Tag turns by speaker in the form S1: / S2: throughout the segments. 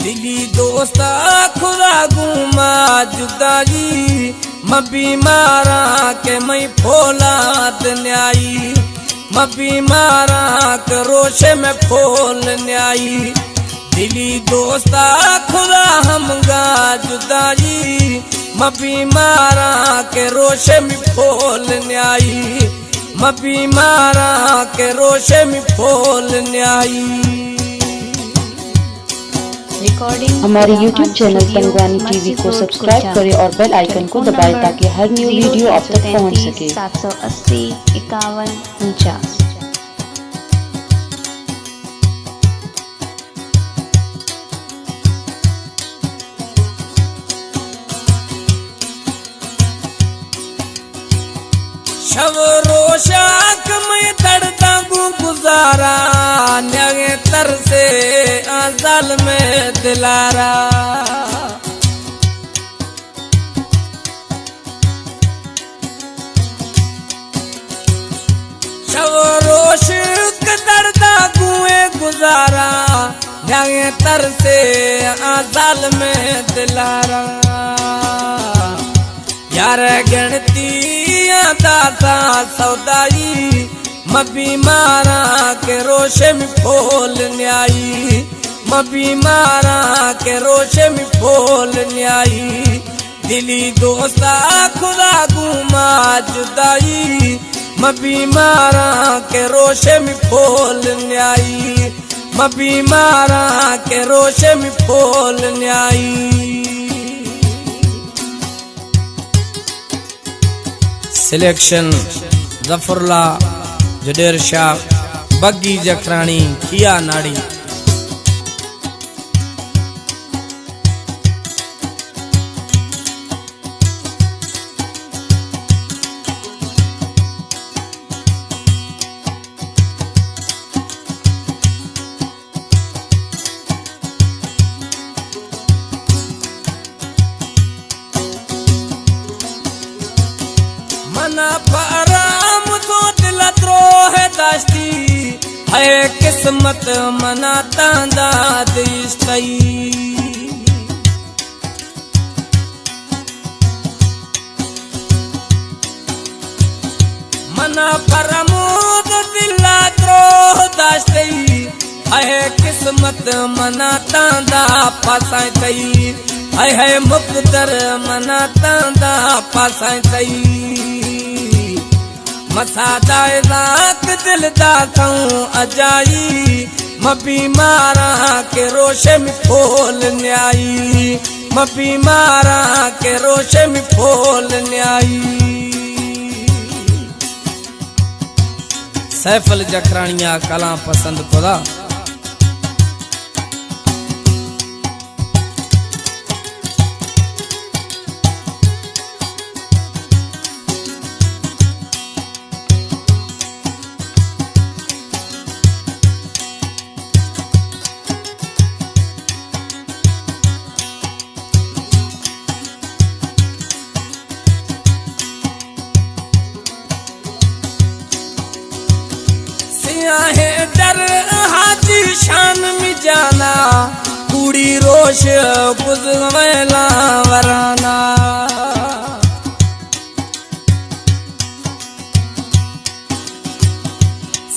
S1: दिली दोस्ता खुदा गुमा जुदाई म बीमारा के मई फौलाद न्याई म बीमारा के रोशे में फोल न्याई दिली दोस्ता खुदा हमगा जुदाई म बीमारा के रोशे में फोल न्याई म बीमारा के रोशे में फोल न्याई।
S2: हमारे YouTube चैनल पंगवानी टीवी को सब्सक्राइब करें और बेल आइकन को दबाएं ताकि हर न्यू वीडियो आप तक पहुंच सके।
S3: 780 51 49।
S1: शव रोशाक में दर्दा गुजारा न्यागे तर से आजल में दिलारा शव रोशाक दर्दा गुजारा न्यागे तर से आजल में दिलारा यार गणती दाता सौदाई म बीमारा के रोशे में फोल न्याई म बीमारा के रोशे में फोल न्याई दिली दोस्ता खुदा गुमा जुदाई म बीमारा के रोशे में फोल न्याई म बीमारा के रोशे में फोल न्याई। सिलेक्शन जफरला जडेर शाह बग्गी जखरानी खिया नाड़ी। मना पराम तो दिल द्रोह दास्ती है किस्मत मना तांदा दिस्तई मना परमोद दिल द्रोह दास्ती है किस्मत मना तांदा फसाई तई है मुकदर मना तांदा फसाई तई मसादाए रात दिल दाताऊं अजाई म बीमारा के रोशे में फोल न्याई म बीमारा के रोशे में फोल न्याई। सैफल जखरानिया कला पसंद खुदा है डर हाथी शान में जाना पूरी रोश गुजवेला वराना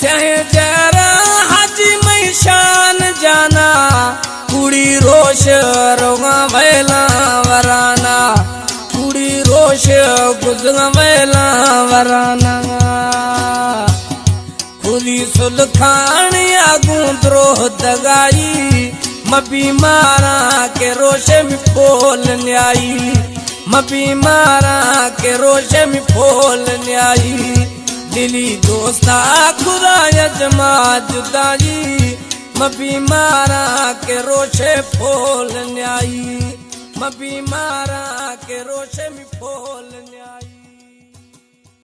S1: सहे जरा हाथी में शान जाना पूरी रोश रोगा वेला वराना पूरी रोश गुजवेला वराना खुदी सुलखान आगू द्रोह दगाई म बीमारा के रोशे में फोल न्याई म बीमारा के रोशे में फोल न्याई दिली दोस्ता खुदा यजमा जुदाई म बीमारा के रोशे फोल न्याई म बीमारा के रोशे में फोल न्याई।